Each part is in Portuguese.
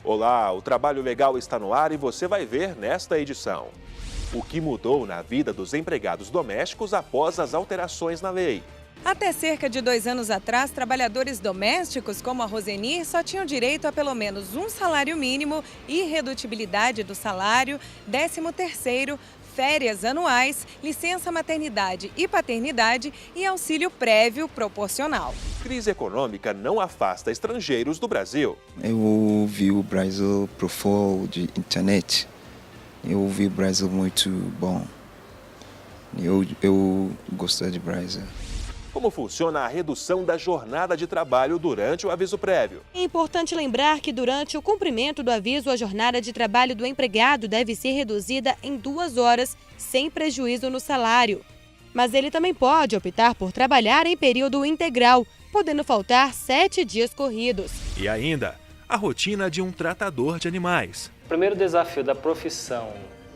Olá, o Trabalho Legal está no ar e você vai ver nesta edição. O que mudou na vida dos empregados domésticos após as alterações na lei. Até cerca de 2 anos atrás, trabalhadores domésticos como a Rosenir só tinham direito a pelo menos um salário mínimo, irredutibilidade do salário, 13º, férias anuais, licença maternidade e paternidade e auxílio prévio proporcional. Crise econômica não afasta estrangeiros do Brasil. Eu vi o Brasil por fora de internet. Eu vi o Brasil muito bom. Eu gostei do Brasil. Como funciona a redução da jornada de trabalho durante o aviso prévio? É importante lembrar que durante o cumprimento do aviso, a jornada de trabalho do empregado deve ser reduzida em 2 horas, sem prejuízo no salário. Mas ele também pode optar por trabalhar em período integral, podendo faltar 7 dias corridos. E ainda, a rotina de um tratador de animais. O primeiro desafio da profissão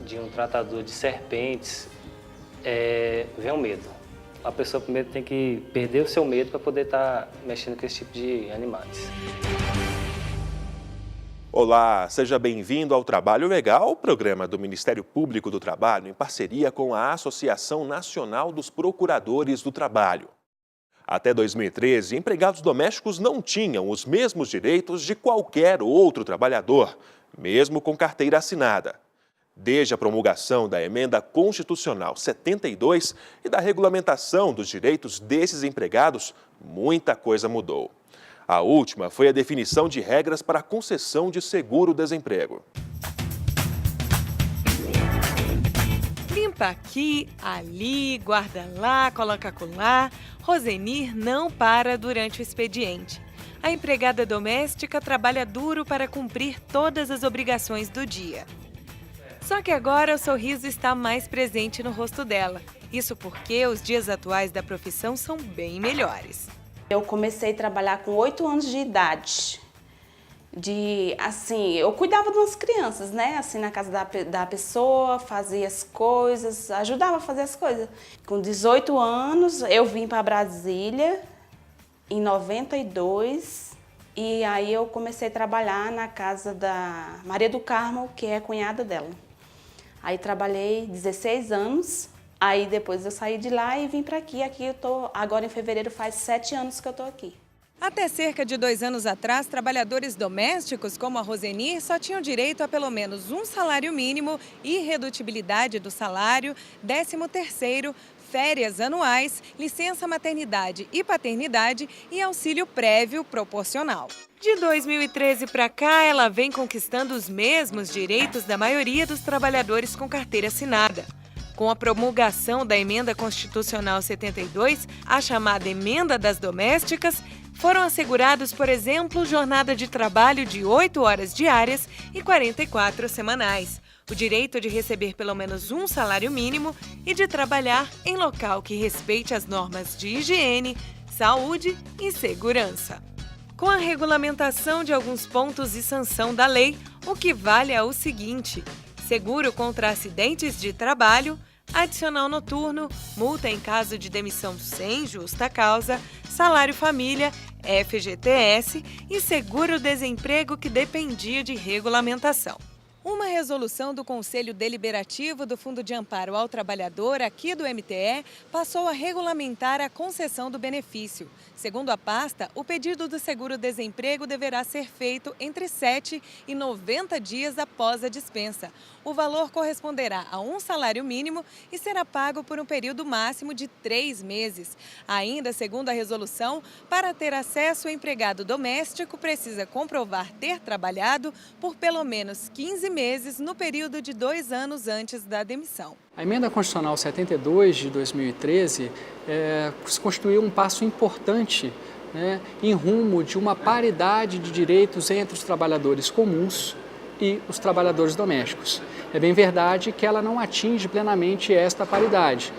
de um tratador de serpentes é ver o medo. A pessoa primeiro tem que perder o seu medo para poder estar mexendo com esse tipo de animais. Olá, seja bem-vindo ao Trabalho Legal, programa do Ministério Público do Trabalho em parceria com a Associação Nacional dos Procuradores do Trabalho. Até 2013, empregados domésticos não tinham os mesmos direitos de qualquer outro trabalhador, mesmo com carteira assinada. Desde a promulgação da Emenda Constitucional 72 e da regulamentação dos direitos desses empregados, muita coisa mudou. A última foi a definição de regras para a concessão de seguro-desemprego. Limpa aqui, ali, guarda lá, coloca acolá. Rosenir não para durante o expediente. A empregada doméstica trabalha duro para cumprir todas as obrigações do dia. Só que agora o sorriso está mais presente no rosto dela. Isso porque os dias atuais da profissão são bem melhores. Eu comecei a trabalhar com 8 anos de idade. Eu cuidava de umas crianças, né? Assim, na casa da pessoa, fazia as coisas, ajudava a fazer as coisas. Com 18 anos, eu vim para Brasília, em 92, e aí eu comecei a trabalhar na casa da Maria do Carmo, que é a cunhada dela. Aí trabalhei 16 anos, aí depois eu saí de lá e vim para aqui. Aqui eu tô, agora em fevereiro faz 7 anos que eu tô aqui. Até cerca de 2 anos atrás, trabalhadores domésticos como a Rosenir só tinham direito a pelo menos um salário mínimo, irredutibilidade do salário, 13º, férias anuais, licença maternidade e paternidade e auxílio prévio proporcional. De 2013 para cá, ela vem conquistando os mesmos direitos da maioria dos trabalhadores com carteira assinada. Com a promulgação da Emenda Constitucional 72, a chamada Emenda das Domésticas, foram assegurados, por exemplo, jornada de trabalho de 8 horas diárias e 44 semanais, o direito de receber pelo menos um salário mínimo e de trabalhar em local que respeite as normas de higiene, saúde e segurança. Com a regulamentação de alguns pontos e sanção da lei, o que vale é o seguinte: seguro contra acidentes de trabalho, adicional noturno, multa em caso de demissão sem justa causa, salário família, FGTS e seguro-desemprego que dependia de regulamentação. Uma resolução do Conselho Deliberativo do Fundo de Amparo ao Trabalhador, aqui do MTE, passou a regulamentar a concessão do benefício. Segundo a pasta, o pedido do seguro-desemprego deverá ser feito entre 7 e 90 dias após a dispensa. O valor corresponderá a um salário mínimo e será pago por um período máximo de 3 meses. Ainda, segundo a resolução, para ter acesso, o empregado doméstico precisa comprovar ter trabalhado por pelo menos 15 meses no período de 2 anos antes da demissão. A Emenda Constitucional 72 de 2013 constituiu um passo importante, né, em rumo de uma paridade de direitos entre os trabalhadores comuns e os trabalhadores domésticos. É bem verdade que ela não atinge plenamente esta paridade,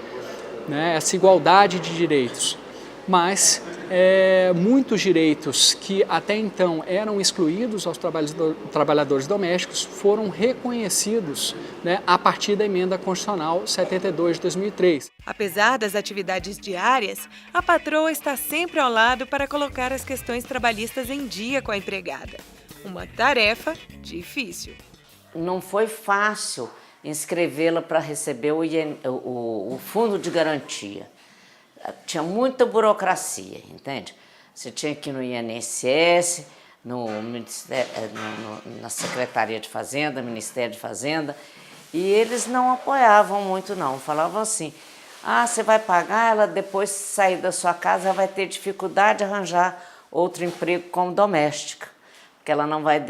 né, essa igualdade de direitos, mas muitos direitos que até então eram excluídos aos trabalhadores domésticos foram reconhecidos, né, a partir da Emenda Constitucional 72 de 2003. Apesar das atividades diárias, a patroa está sempre ao lado para colocar as questões trabalhistas em dia com a empregada. uma tarefa difícil. Não foi fácil inscrevê-la para receber o fundo de garantia. Tinha muita burocracia, entende? Você tinha que ir no INSS, na Secretaria de Fazenda, Ministério de Fazenda, e eles não apoiavam muito não, falavam assim, você vai pagar, ela depois de sair da sua casa ela vai ter dificuldade de arranjar outro emprego como doméstica, porque ela não vai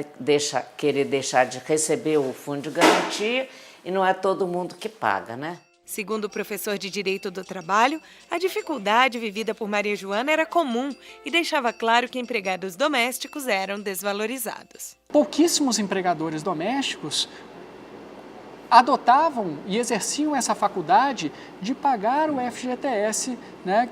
querer deixar de receber o fundo de garantia e não é todo mundo que paga, né? Segundo o professor de Direito do Trabalho, a dificuldade vivida por Maria Joana era comum e deixava claro que empregados domésticos eram desvalorizados. Pouquíssimos empregadores domésticos adotavam e exerciam essa faculdade de pagar o FGTS, né,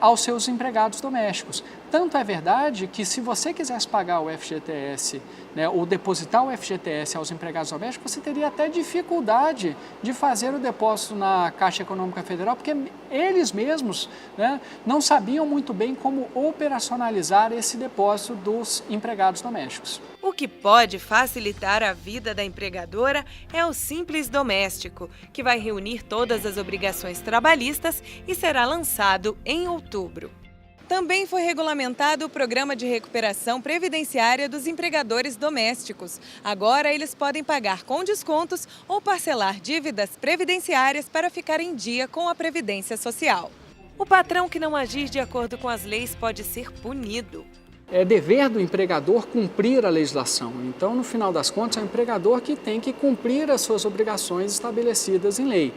aos seus empregados domésticos. Tanto é verdade que se você quisesse pagar o FGTS, né, ou depositar o FGTS aos empregados domésticos, você teria até dificuldade de fazer o depósito na Caixa Econômica Federal, porque eles mesmos, né, não sabiam muito bem como operacionalizar esse depósito dos empregados domésticos. O que pode facilitar a vida da empregadora é o Simples Doméstico, que vai reunir todas as obrigações trabalhistas e será lançado em outubro. Também foi regulamentado o Programa de Recuperação Previdenciária dos Empregadores Domésticos. Agora eles podem pagar com descontos ou parcelar dívidas previdenciárias para ficar em dia com a Previdência Social. O patrão que não agir de acordo com as leis pode ser punido. É dever do empregador cumprir a legislação. Então, no final das contas, é o empregador que tem que cumprir as suas obrigações estabelecidas em lei.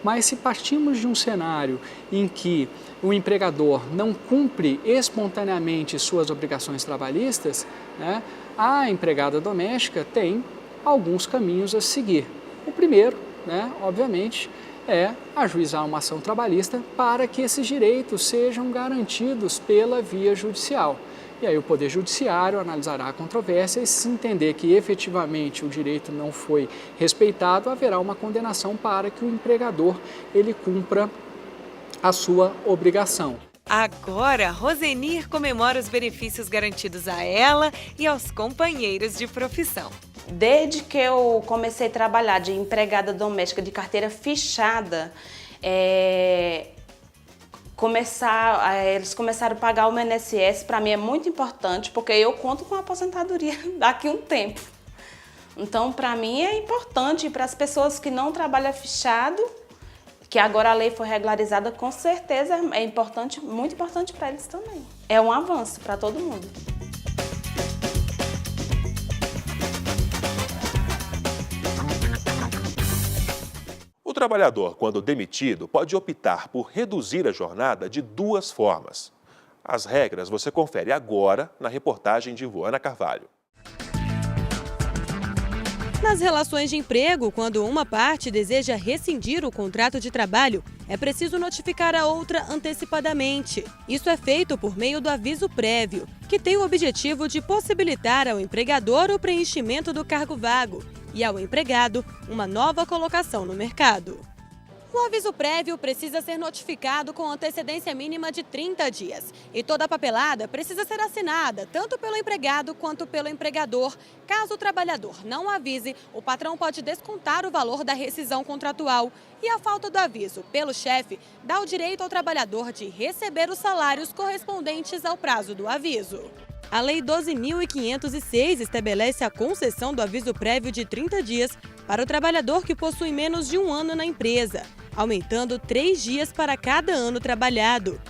Mas se partimos de um cenário em que o empregador não cumpre espontaneamente suas obrigações trabalhistas, né, a empregada doméstica tem alguns caminhos a seguir. O primeiro, né, obviamente, é ajuizar uma ação trabalhista para que esses direitos sejam garantidos pela via judicial. E aí o Poder Judiciário analisará a controvérsia e se entender que efetivamente o direito não foi respeitado, haverá uma condenação para que o empregador ele cumpra a sua obrigação. Agora, Rosenir comemora os benefícios garantidos a ela e aos companheiros de profissão. Desde que eu comecei a trabalhar de empregada doméstica de carteira fichada, eles começaram a pagar o INSS. Para mim é muito importante, porque eu conto com a aposentadoria daqui a um tempo. Então, para mim é importante, para as pessoas que não trabalham fichado, que agora a lei foi regularizada, com certeza é importante, muito importante para eles também. É um avanço para todo mundo. O trabalhador, quando demitido, pode optar por reduzir a jornada de duas formas. As regras você confere agora na reportagem de Voana Carvalho. Nas relações de emprego, quando uma parte deseja rescindir o contrato de trabalho, é preciso notificar a outra antecipadamente. Isso é feito por meio do aviso prévio, que tem o objetivo de possibilitar ao empregador o preenchimento do cargo vago e ao empregado uma nova colocação no mercado. O aviso prévio precisa ser notificado com antecedência mínima de 30 dias. E toda a papelada precisa ser assinada, tanto pelo empregado quanto pelo empregador. Caso o trabalhador não avise, o patrão pode descontar o valor da rescisão contratual. E a falta do aviso pelo chefe dá o direito ao trabalhador de receber os salários correspondentes ao prazo do aviso. A Lei 12.506 estabelece a concessão do aviso prévio de 30 dias para o trabalhador que possui menos de um ano na empresa, aumentando 3 dias para cada ano trabalhado.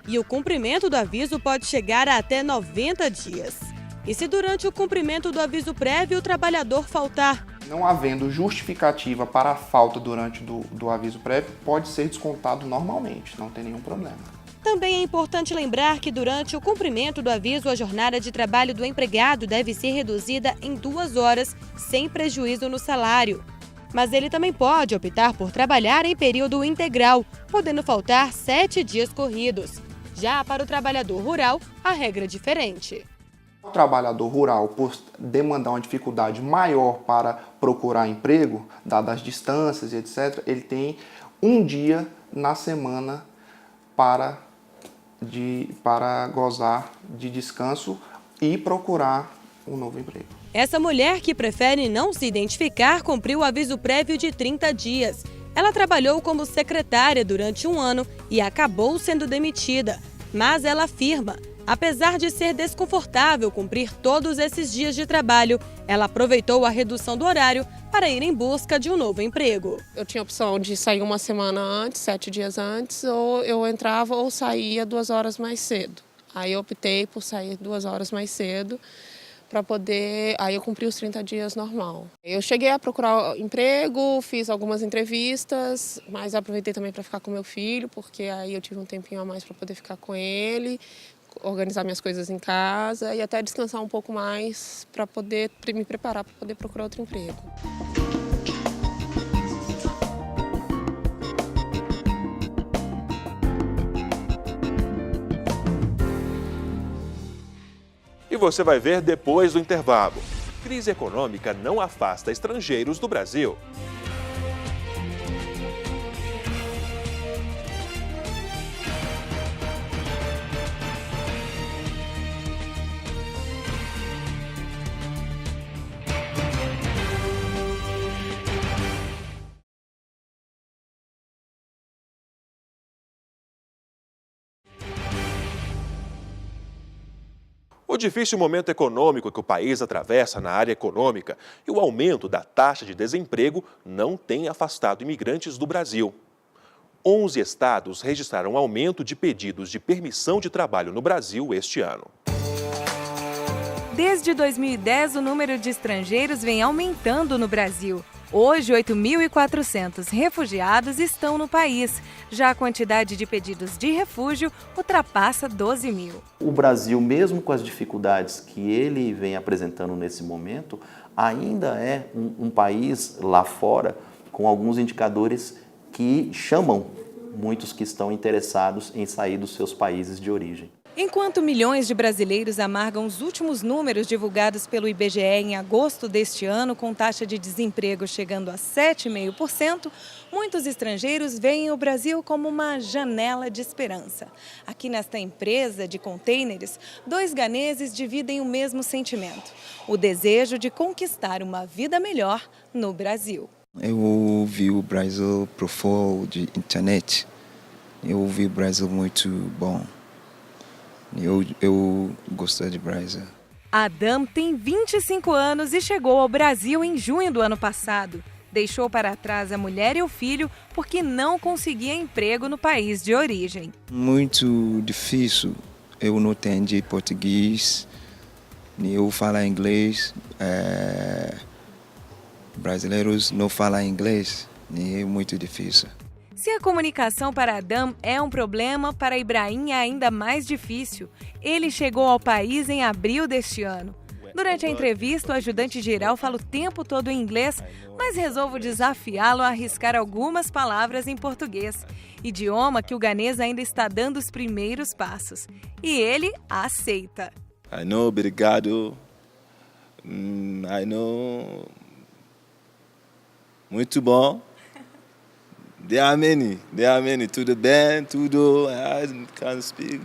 E o cumprimento do aviso pode chegar a até 90 dias. E se durante o cumprimento do aviso prévio o trabalhador faltar? Não havendo justificativa para a falta durante do aviso prévio, pode ser descontado normalmente, não tem nenhum problema. Também é importante lembrar que durante o cumprimento do aviso, a jornada de trabalho do empregado deve ser reduzida em 2 horas, sem prejuízo no salário. Mas ele também pode optar por trabalhar em período integral, podendo faltar 7 dias corridos. Já para o trabalhador rural, a regra é diferente. O trabalhador rural, por demandar uma dificuldade maior para procurar emprego, dadas as distâncias e etc., ele tem um dia na semana para gozar de descanso e procurar um novo emprego. Essa mulher, que prefere não se identificar, cumpriu o aviso prévio de 30 dias. Ela trabalhou como secretária durante 1 ano e acabou sendo demitida. Mas ela afirma, apesar de ser desconfortável cumprir todos esses dias de trabalho, ela aproveitou a redução do horário para ir em busca de um novo emprego. Eu tinha a opção de sair 1 semana antes, 7 dias antes, ou eu entrava ou saía 2 horas mais cedo. Aí eu optei por sair 2 horas mais cedo, para poder, aí eu cumpri os 30 dias normal. Eu cheguei a procurar emprego, fiz algumas entrevistas, mas aproveitei também para ficar com meu filho, porque aí eu tive um tempinho a mais para poder ficar com ele, organizar minhas coisas em casa e até descansar um pouco mais para poder me preparar para poder procurar outro emprego. E você vai ver depois do intervalo. Crise econômica não afasta estrangeiros do Brasil. O difícil momento econômico que o país atravessa na área econômica e o aumento da taxa de desemprego não tem afastado imigrantes do Brasil. 11 estados registraram aumento de pedidos de permissão de trabalho no Brasil este ano. Desde 2010, o número de estrangeiros vem aumentando no Brasil. Hoje, 8.400 refugiados estão no país. Já a quantidade de pedidos de refúgio ultrapassa 12 mil. O Brasil, mesmo com as dificuldades que ele vem apresentando nesse momento, ainda é um país lá fora com alguns indicadores que chamam muitos que estão interessados em sair dos seus países de origem. Enquanto milhões de brasileiros amargam os últimos números divulgados pelo IBGE em agosto deste ano, com taxa de desemprego chegando a 7,5%, muitos estrangeiros veem o Brasil como uma janela de esperança. Aqui nesta empresa de contêineres, 2 ganeses dividem o mesmo sentimento: o desejo de conquistar uma vida melhor no Brasil. Eu vi o Brasil por fora de internet. Eu vi o Brasil muito bom. Eu gostei de Brasil. Adam tem 25 anos e chegou ao Brasil em junho do ano passado. Deixou para trás a mulher e o filho porque não conseguia emprego no país de origem. Muito difícil. Eu não entendi português, nem eu falo inglês. Brasileiros não falam inglês, nem é muito difícil. Se a comunicação para Adam é um problema, para Ibrahim é ainda mais difícil. Ele chegou ao país em abril deste ano. Durante a entrevista, o ajudante-geral fala o tempo todo em inglês, mas resolvo desafiá-lo a arriscar algumas palavras em português, idioma que o ganês ainda está dando os primeiros passos. E ele aceita. I know, obrigado. I know. Muito bom. There are many. Tudo bem, tudo. I can't speak.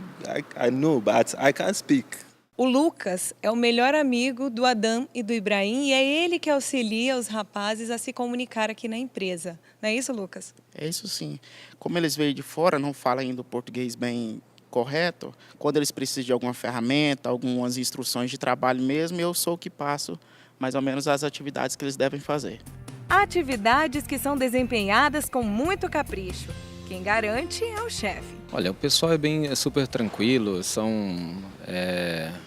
I know, but I can't speak. O Lucas é o melhor amigo do Adam e do Ibrahim e é ele que auxilia os rapazes a se comunicar aqui na empresa. Não é isso, Lucas? É isso sim. Como eles veio de fora, não falam ainda o português bem correto, quando eles precisam de alguma ferramenta, algumas instruções de trabalho mesmo, eu sou o que passo mais ou menos as atividades que eles devem fazer. Atividades que são desempenhadas com muito capricho. Quem garante é o chefe. Olha, o pessoal é super tranquilo, são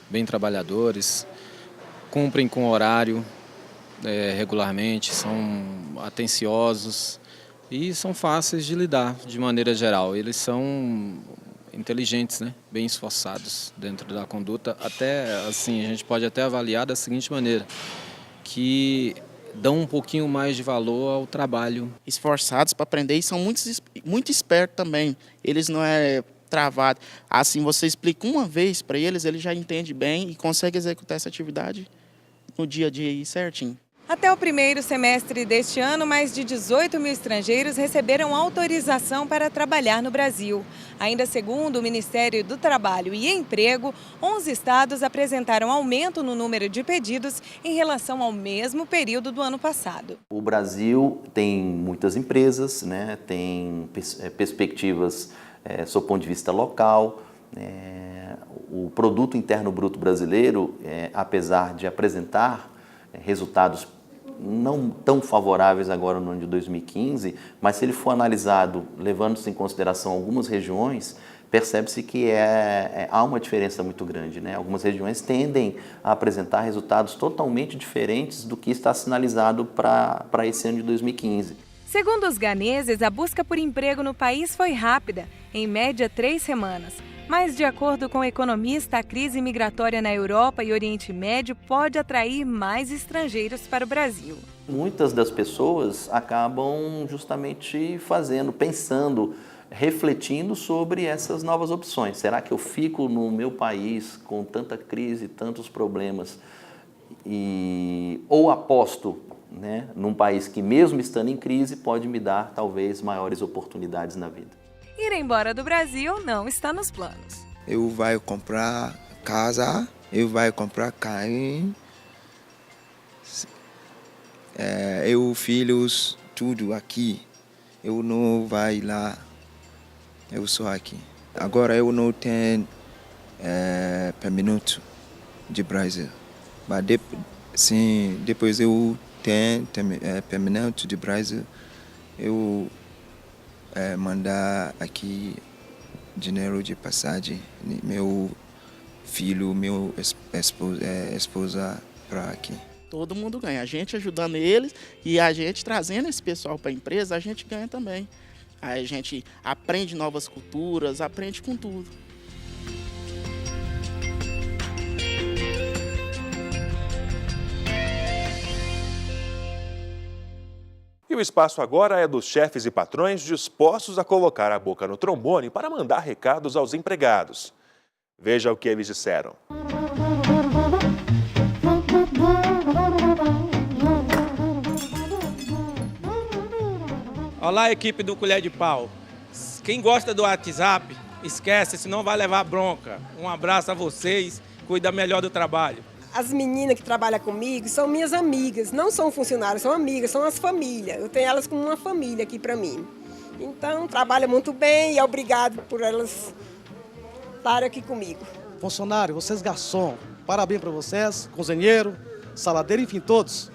bem trabalhadores, cumprem com o horário regularmente, são atenciosos e são fáceis de lidar de maneira geral. Eles são inteligentes, né? Bem esforçados dentro da conduta. Até assim, a gente pode até avaliar da seguinte maneira, que dão um pouquinho mais de valor ao trabalho. Esforçados para aprender e são muito espertos também. Eles não é travado. Assim, você explica uma vez para eles, ele já entende bem e consegue executar essa atividade no dia a dia aí certinho. Até o primeiro semestre deste ano, mais de 18 mil estrangeiros receberam autorização para trabalhar no Brasil. Ainda segundo o Ministério do Trabalho e Emprego, 11 estados apresentaram aumento no número de pedidos em relação ao mesmo período do ano passado. O Brasil tem muitas empresas, né, tem perspectivas sob o ponto de vista local. O Produto Interno Bruto brasileiro, apesar de apresentar resultados não tão favoráveis agora no ano de 2015, mas se ele for analisado levando-se em consideração algumas regiões, percebe-se que há uma diferença muito grande, né? Algumas regiões tendem a apresentar resultados totalmente diferentes do que está sinalizado para esse ano de 2015. Segundo os ganeses, a busca por emprego no país foi rápida, em média 3 semanas. Mas, de acordo com o economista, a crise migratória na Europa e Oriente Médio pode atrair mais estrangeiros para o Brasil. Muitas das pessoas acabam justamente pensando, refletindo sobre essas novas opções. Será que eu fico no meu país com tanta crise, tantos problemas, ou aposto, né, num país que, mesmo estando em crise, pode me dar talvez maiores oportunidades na vida? Ir embora do Brasil não está nos planos. Eu vou comprar casa, eu vou comprar carro, eu filhos, tudo aqui. Eu não vou lá, eu sou aqui. Agora eu não tenho permanente de Brasil, mas depois eu tenho permanente de Brasil, eu mandar aqui dinheiro de passagem, meu filho, meu esposa para aqui. Todo mundo ganha, a gente ajudando eles e a gente trazendo esse pessoal para a empresa, a gente ganha também. Aí a gente aprende novas culturas, aprende com tudo. E o espaço agora é dos chefes e patrões dispostos a colocar a boca no trombone para mandar recados aos empregados. Veja o que eles disseram. Olá, equipe do Colher de Pau. Quem gosta do WhatsApp, esquece, senão vai levar bronca. Um abraço a vocês, cuida melhor do trabalho. As meninas que trabalham comigo são minhas amigas, não são funcionárias, são amigas, são as famílias. Eu tenho elas como uma família aqui para mim. Então, trabalham muito bem e é obrigado por elas estarem aqui comigo. Funcionário, vocês garçom, parabéns para vocês, cozinheiro, saladeiro, enfim, todos.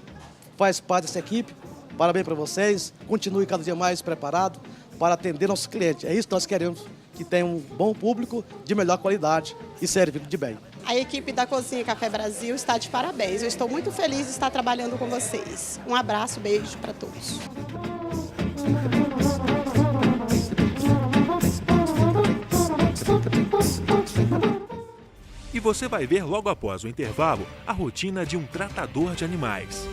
Faz parte dessa equipe, parabéns para vocês. Continue cada dia mais preparado para atender nossos clientes. É isso que nós queremos, que tenha um bom público de melhor qualidade e servido de bem. A equipe da Cozinha Café Brasil está de parabéns. Eu estou muito feliz de estar trabalhando com vocês. Um abraço, beijo para todos. E você vai ver logo após o intervalo a rotina de um tratador de animais.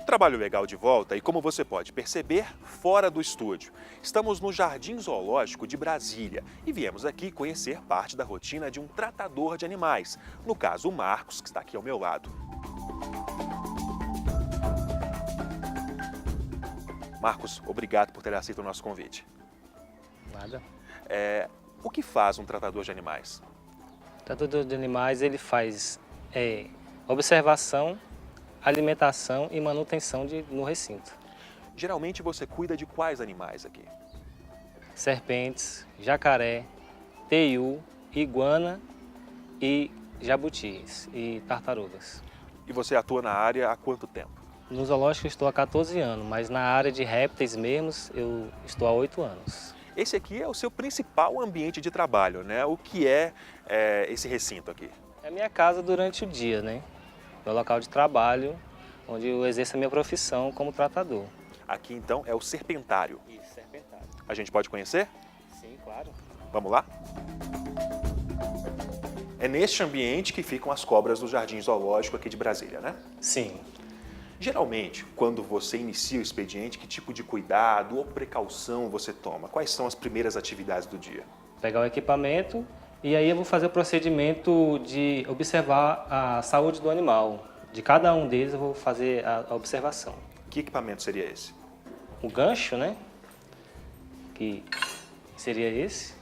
Trabalho Legal de volta e, como você pode perceber, fora do estúdio. Estamos no Jardim Zoológico de Brasília e viemos aqui conhecer parte da rotina de um tratador de animais, no caso o Marcos, que está aqui ao meu lado. Marcos, obrigado por ter aceito o nosso convite. Nada. O que faz um tratador de animais? O tratador de animais, ele faz observação, alimentação e manutenção no recinto. Geralmente você cuida de quais animais aqui? Serpentes, jacaré, teiu, iguana e jabutis e tartarugas. E você atua na área há quanto tempo? No zoológico eu estou há 14 anos, mas na área de répteis mesmos eu estou há 8 anos. Esse aqui é o seu principal ambiente de trabalho, né? O que é esse recinto aqui? É a minha casa durante o dia, né? Meu local de trabalho, onde eu exerço a minha profissão como tratador. Aqui, então, é o serpentário. Isso, serpentário. A gente pode conhecer? Sim, claro. Vamos lá? É neste ambiente que ficam as cobras do Jardim Zoológico aqui de Brasília, né? Sim. Geralmente, quando você inicia o expediente, que tipo de cuidado ou precaução você toma? Quais são as primeiras atividades do dia? Pegar o equipamento e aí eu vou fazer o procedimento de observar a saúde do animal. De cada um deles eu vou fazer a observação. Que equipamento seria esse? O gancho, né? Que seria esse.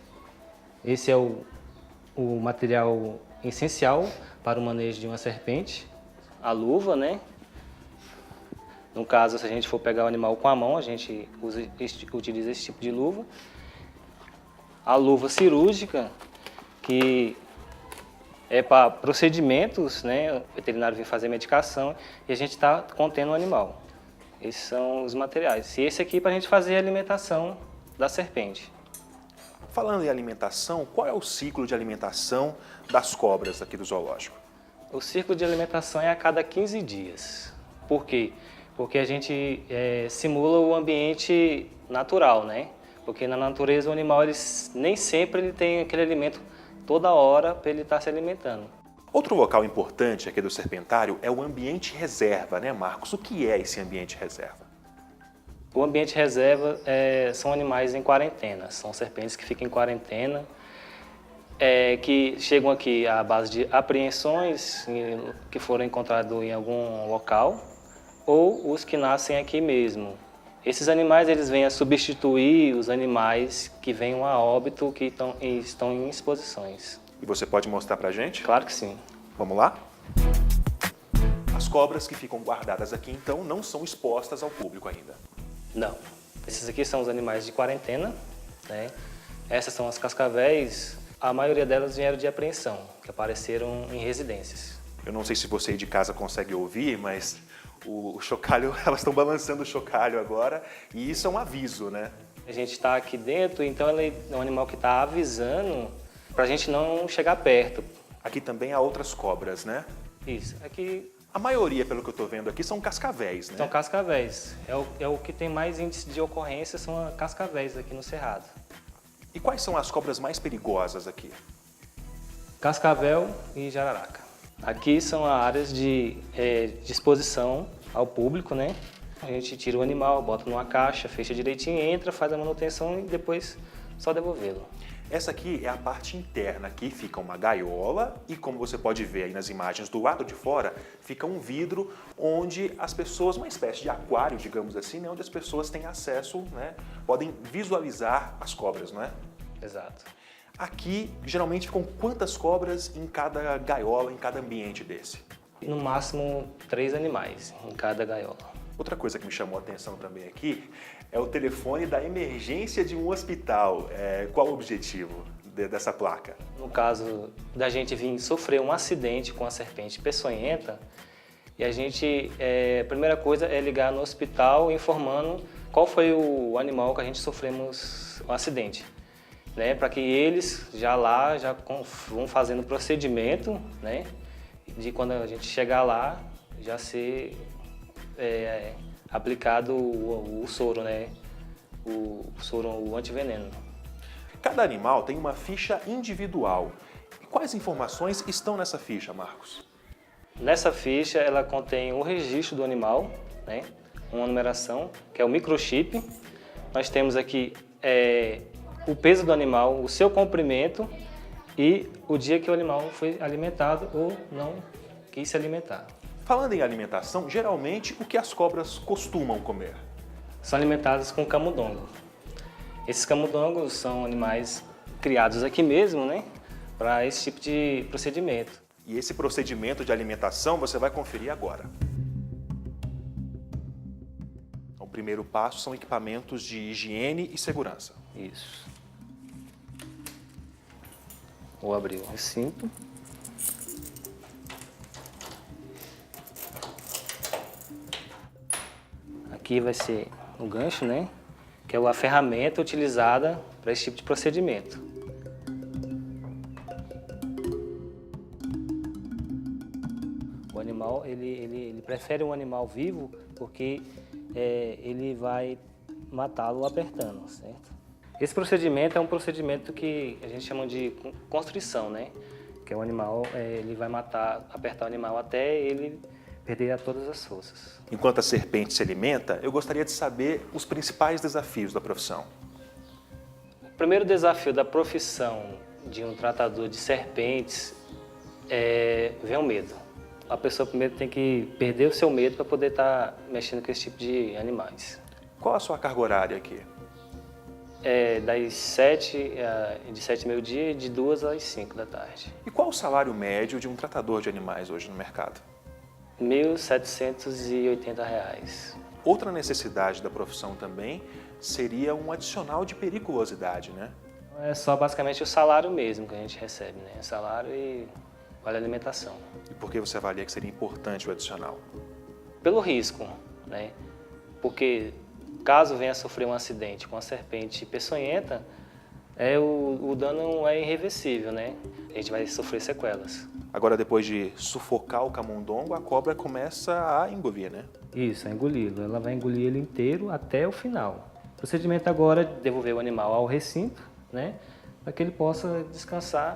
Esse é o material essencial para o manejo de uma serpente. A luva, né? No caso, se a gente for pegar o animal com a mão, a gente utiliza esse tipo de luva. A luva cirúrgica, que é para procedimentos, né? O veterinário vem fazer medicação e a gente está contendo o animal. Esses são os materiais. E esse aqui para a gente fazer a alimentação da serpente. Falando em alimentação, qual é o ciclo de alimentação das cobras aqui do zoológico? O ciclo de alimentação é a cada 15 dias. Por quê? Porque a gente simula o ambiente natural, né? Porque na natureza o animal nem sempre ele tem aquele alimento toda hora para ele estar se alimentando. Outro local importante aqui do Serpentário é o ambiente reserva, né, Marcos? O que é esse ambiente reserva? O ambiente reserva são animais em quarentena, são serpentes que ficam em quarentena, que chegam aqui à base de apreensões que foram encontrados em algum local ou os que nascem aqui mesmo. Esses animais eles vêm a substituir os animais que vêm a óbito que estão em exposições. E você pode mostrar pra gente? Claro que sim. Vamos lá? As cobras que ficam guardadas aqui, então, não são expostas ao público ainda? Não. Esses aqui são os animais de quarentena, né? Essas são as cascavéis. A maioria delas vieram de apreensão, que apareceram em residências. Eu não sei se você aí de casa consegue ouvir, mas o chocalho, elas estão balançando o chocalho agora e isso é um aviso, né? A gente está aqui dentro, então ele é um animal que está avisando para a gente não chegar perto. Aqui também há outras cobras, né? Isso. Aqui a maioria, pelo que eu estou vendo aqui, são cascavéis, né? São cascavéis. É o que tem mais índice de ocorrência, são cascavéis aqui no Cerrado. E quais são as cobras mais perigosas aqui? Cascavel e jararaca. Aqui são áreas de exposição ao público, né? A gente tira o animal, bota numa caixa, fecha direitinho, entra, faz a manutenção e depois só devolvê-lo. Essa aqui é a parte interna. Aqui fica uma gaiola e, como você pode ver aí nas imagens, do lado de fora fica um vidro onde as pessoas, uma espécie de aquário, digamos assim, né, onde as pessoas têm acesso, né, podem visualizar as cobras, não é? Exato. Aqui, geralmente, ficam quantas cobras em cada gaiola, em cada ambiente desse? No máximo 3 animais em cada gaiola. Outra coisa que me chamou a atenção também aqui é o telefone da emergência de um hospital. Qual o objetivo dessa placa? No caso da gente vir sofrer um acidente com a serpente peçonhenta, e a gente, a primeira coisa é ligar no hospital informando qual foi o animal que a gente sofremos um acidente. Né? Para que eles já vão fazendo o procedimento, né? De quando a gente chegar lá, já ser aplicado o soro, né? O soro, o antiveneno. Cada animal tem uma ficha individual. E quais informações estão nessa ficha, Marcos? Nessa ficha, ela contém o registro do animal, né? Uma numeração, que é o microchip. Nós temos aqui o peso do animal, o seu comprimento e o dia que o animal foi alimentado ou não quis se alimentar. Falando em alimentação, geralmente o que as cobras costumam comer? São alimentadas com camundongo. Esses camundongos são animais criados aqui mesmo, né, para esse tipo de procedimento. E esse procedimento de alimentação você vai conferir agora. O primeiro passo são equipamentos de higiene e segurança. Isso. Vou abrir o recinto. Aqui vai ser o gancho, né? Que é a ferramenta utilizada para esse tipo de procedimento. O animal, ele prefere um animal vivo porque ele vai matá-lo apertando, certo? Esse procedimento é um procedimento que a gente chama de constrição, né? porque o animal ele vai apertar o animal até ele perder todas as forças. Enquanto a serpente se alimenta, eu gostaria de saber os principais desafios da profissão. O primeiro desafio da profissão de um tratador de serpentes vem o medo. A pessoa primeiro tem que perder o seu medo para poder estar mexendo com esse tipo de animais. Qual a sua carga horária aqui? De 7 meio-dia e de 2 às 5 da tarde. E qual o salário médio de um tratador de animais hoje no mercado? R$ 1.780. Outra necessidade da profissão também seria um adicional de periculosidade, né? É só basicamente o salário mesmo que a gente recebe, né? Salário e vale alimentação. E por que você avalia que seria importante o adicional? Pelo risco, né? Porque caso venha a sofrer um acidente com a serpente peçonhenta, o dano é irreversível, né? A gente vai sofrer sequelas. Agora, depois de sufocar o camundongo, a cobra começa a engolir, né? Isso, a engoli-lo. Ela vai engolir ele inteiro até o final. O procedimento agora é devolver o animal ao recinto, né? Para que ele possa descansar.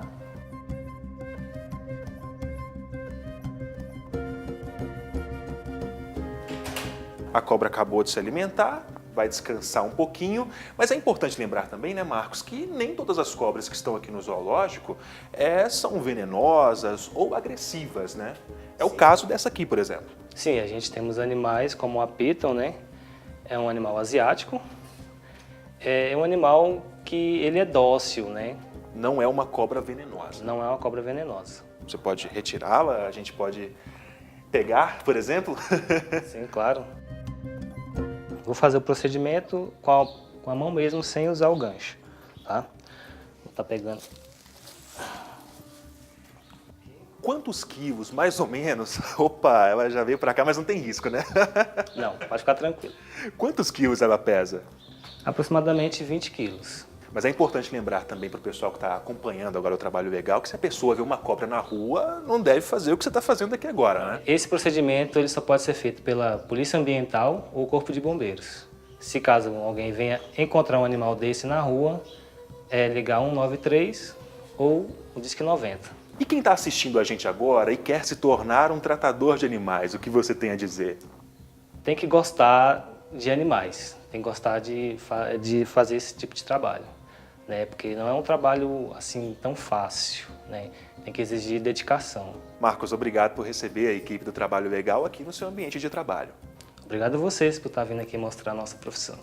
A cobra acabou de se alimentar, vai descansar um pouquinho, mas é importante lembrar também, né, Marcos, que nem todas as cobras que estão aqui no zoológico são venenosas ou agressivas, né? É o caso dessa aqui, por exemplo. Sim, a gente temos animais como a piton, né? É um animal asiático. É um animal que ele é dócil, né? Não é uma cobra venenosa. Não é uma cobra venenosa. Você pode retirá-la, a gente pode pegar, por exemplo? Sim, claro. Vou fazer o procedimento com a mão mesmo, sem usar o gancho, tá? Vou estar pegando. Quantos quilos, mais ou menos? Opa, ela já veio pra cá, mas não tem risco, né? Não, pode ficar tranquilo. Quantos quilos ela pesa? Aproximadamente 20 quilos. Mas é importante lembrar também para o pessoal que está acompanhando agora o Trabalho Legal que se a pessoa vê uma cobra na rua, não deve fazer o que você está fazendo aqui agora, né? Esse procedimento ele só pode ser feito pela Polícia Ambiental ou Corpo de Bombeiros. Se caso alguém venha encontrar um animal desse na rua, é ligar 193 ou o Disque 90. E quem está assistindo a gente agora e quer se tornar um tratador de animais, o que você tem a dizer? Tem que gostar de animais, tem que gostar de fazer esse tipo de trabalho. Né? Porque não é um trabalho assim tão fácil, né? Tem que exigir dedicação. Marcos, obrigado por receber a equipe do Trabalho Legal aqui no seu ambiente de trabalho. Obrigado a vocês por estar vindo aqui mostrar a nossa profissão.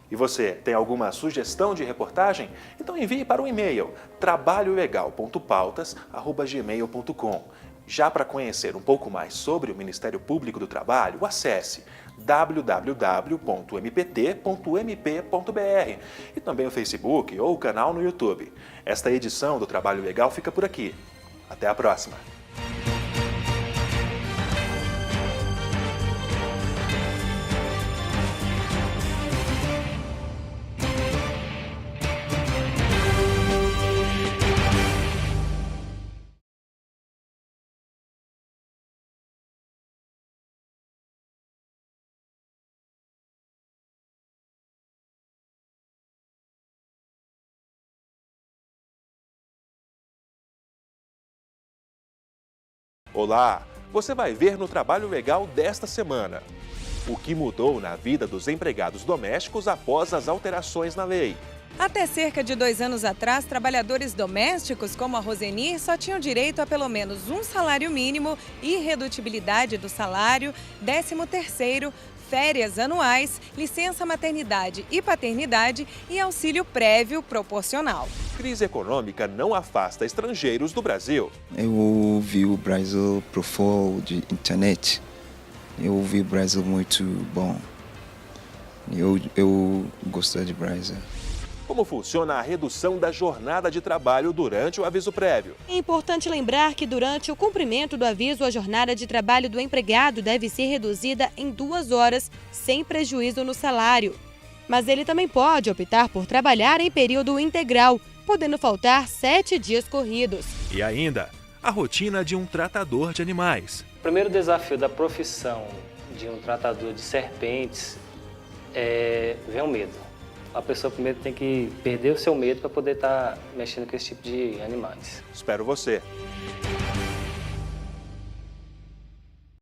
E você, tem alguma sugestão de reportagem? Então envie para o e-mail trabalholegal.pautas@gmail.com. Já para conhecer um pouco mais sobre o Ministério Público do Trabalho, acesse www.mpt.mp.br e também o Facebook ou o canal no YouTube. Esta edição do Trabalho Legal fica por aqui. Até a próxima! Olá! Você vai ver no Trabalho Legal desta semana o que mudou na vida dos empregados domésticos após as alterações na lei. Até cerca de 2 anos atrás, trabalhadores domésticos como a Rosenir só tinham direito a pelo menos um salário mínimo, irredutibilidade do salário, 13º, férias anuais, licença maternidade e paternidade e auxílio prévio proporcional. Crise econômica não afasta estrangeiros do Brasil. Eu vi o Brasil por fora de internet. Eu vi o Brasil muito bom. Eu gostei do Brasil. Como funciona a redução da jornada de trabalho durante o aviso prévio? É importante lembrar que durante o cumprimento do aviso, a jornada de trabalho do empregado deve ser reduzida em 2 horas, sem prejuízo no salário. Mas ele também pode optar por trabalhar em período integral, podendo faltar 7 dias corridos. E ainda, a rotina de um tratador de animais. O primeiro desafio da profissão de um tratador de serpentes vem o medo. a pessoa primeiro tem que perder o seu medo para poder estar mexendo com esse tipo de animais. Espero você.